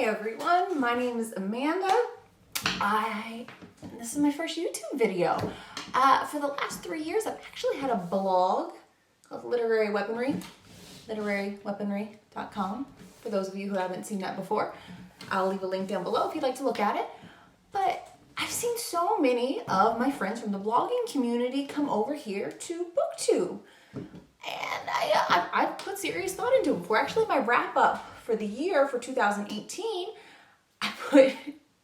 everyone, my name is Amanda. This is my first YouTube video. For the last 3 years, I've actually had a blog called Literary Weaponry, literarｙweaponry.com, for those of you who haven't seen that before. I'll leave a link down below if you'd like to look at it. But I've seen so many of my friends from the blogging community come over here to BookTube. And I put serious thought into it. Before actually my wrap up for the year for 2018, I put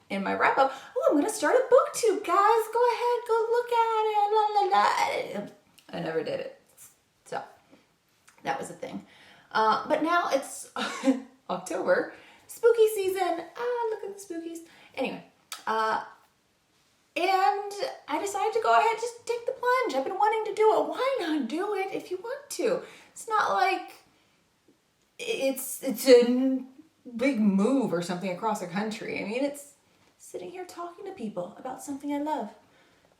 in my wrap up, I'm going to start a BookTube, guys. Go ahead, go look at it. La, la, la. I never did it. So that was a thing. But now it's October, spooky season. Look at the spookies. Anyway, and I decided to go ahead and just take the plunge. I've been wanting to do it. Why not do it if you want to? It's not like it's a big move or something across the country. I mean, it's sitting here talking to people about something I love,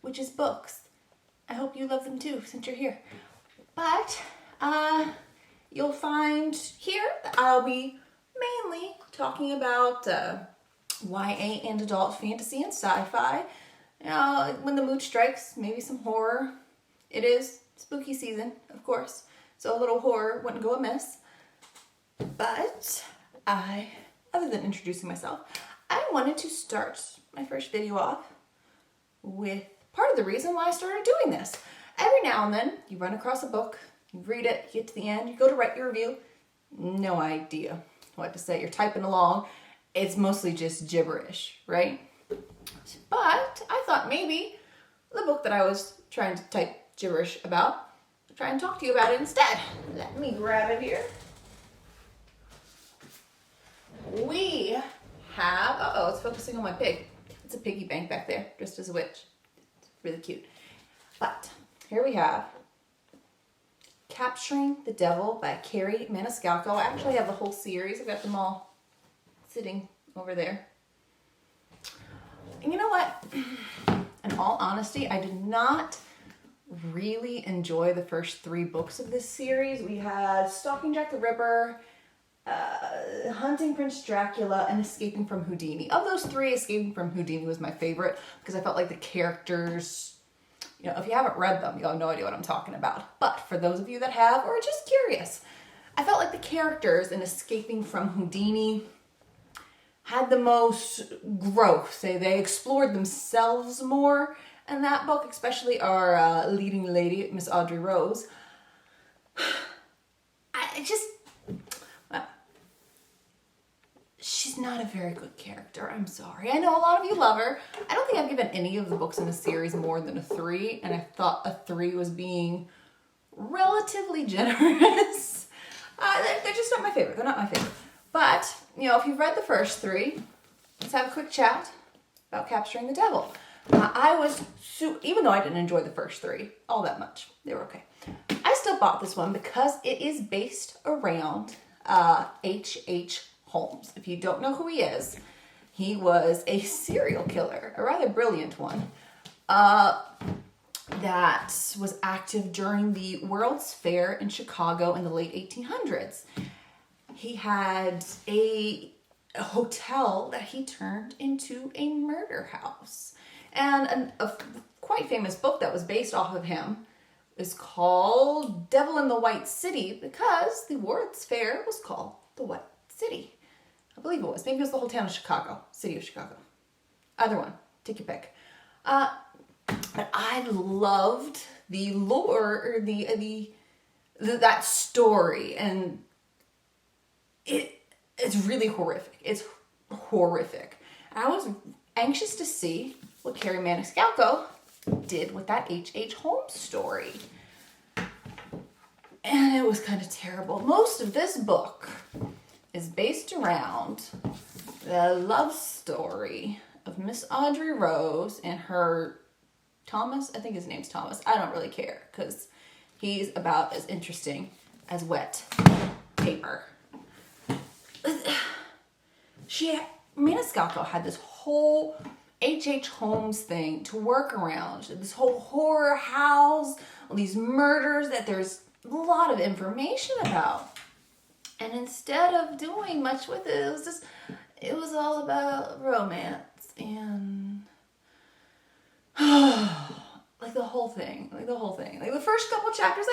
which is books. I hope you love them too, since you're here. But you'll find here that I'll be mainly talking about YA and adult fantasy and sci-fi. When the mood strikes, maybe some horror. It is spooky season, of course, so a little horror wouldn't go amiss. But other than introducing myself, I wanted to start my first video off with part of the reason why I started doing this. Every now and then, you run across a book, you read it, you get to the end, you go to write your review, no idea what to say. You're typing along. It's mostly just gibberish, right? But I thought maybe the book that I was trying to type gibberish about, I'll try and talk to you about it instead. Let me grab it here. We have, it's focusing on my pig. It's a piggy bank back there, dressed as a witch. It's really cute. But here we have Capturing the Devil by Kerri Maniscalco. I actually have the whole series. I've got them all sitting over there. And you know what? In all honesty, I did not really enjoy the first 3 books of this series. We had Stalking Jack the Ripper, Hunting Prince Dracula, and Escaping from Houdini. Of those 3, Escaping from Houdini was my favorite because I felt like the characters, if you haven't read them, you'll have no idea what I'm talking about. But for those of you that have, or are just curious, I felt like the characters in Escaping from Houdini had the most growth. They explored themselves more in that book, especially our leading lady, Miss Audrey Rose. She's not a very good character. I'm sorry. I know a lot of you love her. I don't think I've given any of the books in the series more than a 3, and I thought a 3 was being relatively generous. They're just not my favorite. They're not my favorite. But, if you've read the first 3, let's have a quick chat about Capturing the Devil. Even though I didn't enjoy the first 3 all that much, they were okay. I still bought this one because it is based around H.H. Holmes. If you don't know who he is, he was a serial killer, a rather brilliant one, that was active during the World's Fair in Chicago in the late 1800s. He had a hotel that he turned into a murder house. And a quite famous book that was based off of him is called Devil in the White City, because the World's Fair was called the White City. I believe it was. Maybe it was the whole town of Chicago, city of Chicago. Either one. Take your pick. But I loved the lore, or that story, and it's really horrific. It's horrific. I was anxious to see what Kerri Maniscalco did with that H.H. Holmes story. And it was kind of terrible. Most of this book is based around the love story of Miss Audrey Rose and her Thomas. I think his name's Thomas. I don't really care because he's about as interesting as wet paper. Maniscalco had this whole H.H. Holmes thing to work around. This whole horror house, all these murders that there's a lot of information about. And instead of doing much with it, it was all about romance and like the whole thing. Like the first couple chapters,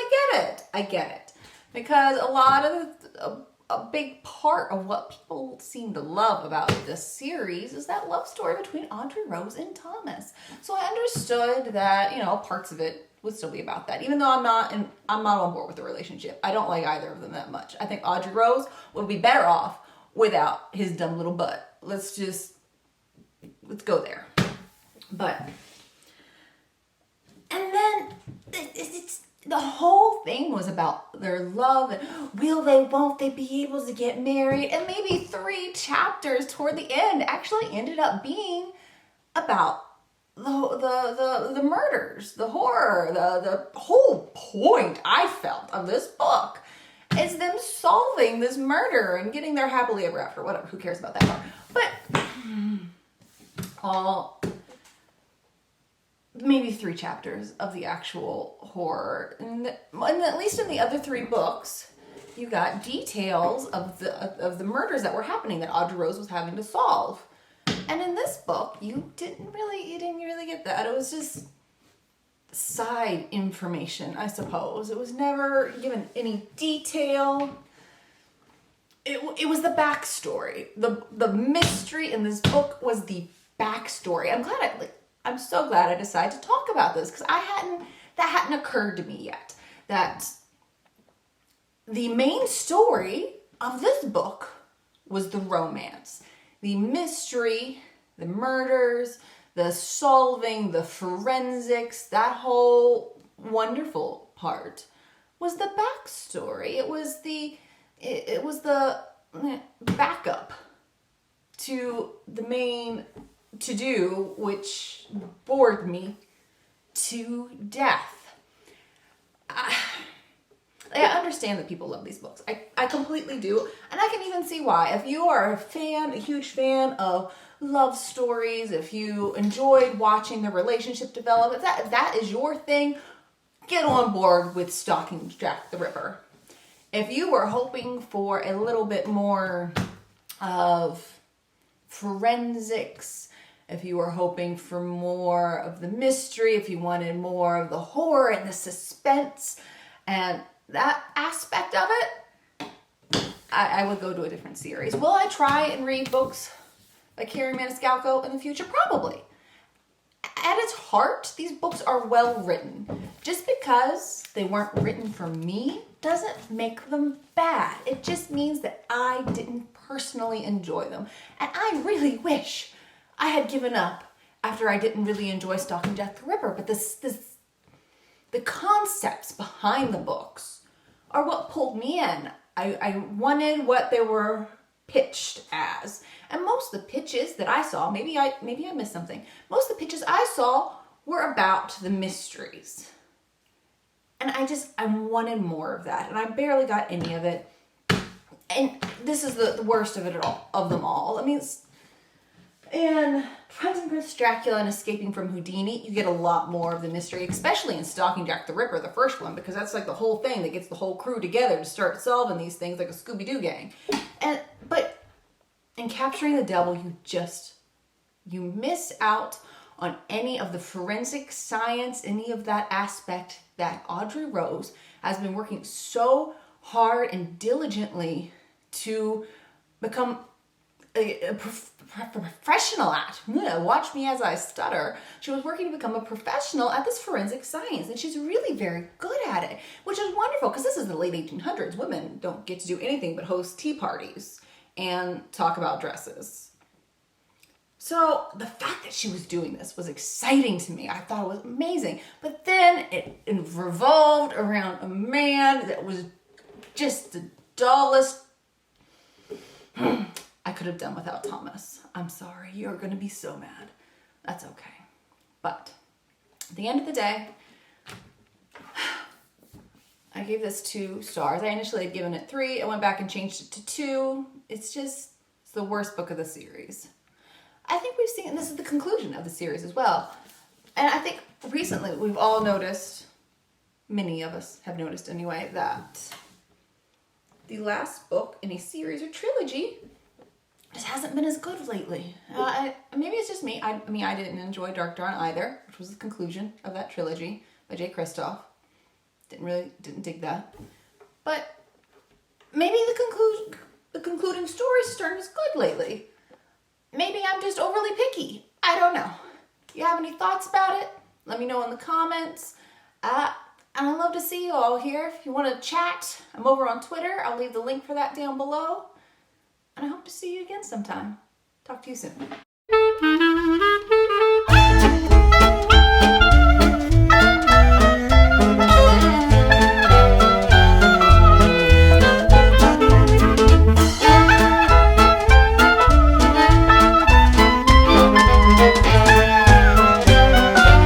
I get it. Because a lot of a big part of what people seem to love about this series is that love story between Audrey Rose and Thomas. So I understood that, parts of it would still be about that. Even though I'm not on board with the relationship. I don't like either of them that much. I think Audrey Rose would be better off without his dumb little butt. Let's go there. But, and then it's the whole thing was about their love and won't they be able to get married? And maybe 3 chapters toward the end actually ended up being about the murders, the horror, the whole point I felt of this book is them solving this murder and getting their happily ever after. Whatever, who cares about that part? But maybe 3 chapters of the actual horror, and at least in the other 3 books, you got details of the murders that were happening that Audrey Rose was having to solve. And in this book, you didn't really get that. It was just side information, I suppose. It was never given any detail. It was the backstory. The mystery in this book was the backstory. I'm so glad I decided to talk about this because that hadn't occurred to me yet. That the main story of this book was the romance, the mystery, the murders, the solving, the forensics, that whole wonderful part was the backstory. It was the backup to the main to-do, which bored me to death. I understand that people love these books. I completely do. And I can even see why. If you are a huge fan of love stories, if you enjoyed watching the relationship develop, if that is your thing, get on board with Stalking Jack the Ripper. If you were hoping for a little bit more of forensics, if you were hoping for more of the mystery, if you wanted more of the horror and the suspense and that aspect of it, I would go to a different series. Will I try and read books by Kerri Maniscalco in the future? Probably. At its heart, these books are well written. Just because they weren't written for me doesn't make them bad. It just means that I didn't personally enjoy them. And I really wish I had given up after I didn't really enjoy Stalking Jack the Ripper. But the concepts behind the books are what pulled me in. I wanted what they were pitched as. And most of the pitches that I saw, maybe I missed something. Most of the pitches I saw were about the mysteries. And I wanted more of that. And I barely got any of it. And this is the worst of it all, of them all. I mean, in Prince and Princess Dracula and Escaping from Houdini, you get a lot more of the mystery, especially in Stalking Jack the Ripper, the first one, because that's like the whole thing that gets the whole crew together to start solving these things like a Scooby-Doo gang. But in Capturing the Devil, you miss out on any of the forensic science, any of that aspect that Audrey Rose has been working so hard and diligently to become a professional at. Watch me as I stutter. She was working to become a professional at this forensic science, and she's really very good at it, which is wonderful because this is the late 1800s. Women don't get to do anything but host tea parties and talk about dresses. So the fact that she was doing this was exciting to me. I thought it was amazing. But then it revolved around a man that was just the dullest. I could have done without Thomas. I'm sorry. You're going to be so mad. That's okay. But at the end of the day, I gave this 2 stars. I initially had given it 3. I went back and changed it to 2. It's the worst book of the series. I think we've seen, and this is the conclusion of the series as well. And I think recently we've all noticed, many of us have noticed anyway, that the last book in a series or trilogy just hasn't been as good lately. Maybe it's just me. I mean, I didn't enjoy Dark Dawn either, which was the conclusion of that trilogy by Jay Kristoff. Didn't dig that. But maybe the concluding stories aren't as good lately. Maybe I'm just overly picky. I don't know. If you have any thoughts about it, let me know in the comments. And I'd love to see you all here. If you want to chat, I'm over on Twitter. I'll leave the link for that down below. And I hope to see you again sometime. Talk to you soon.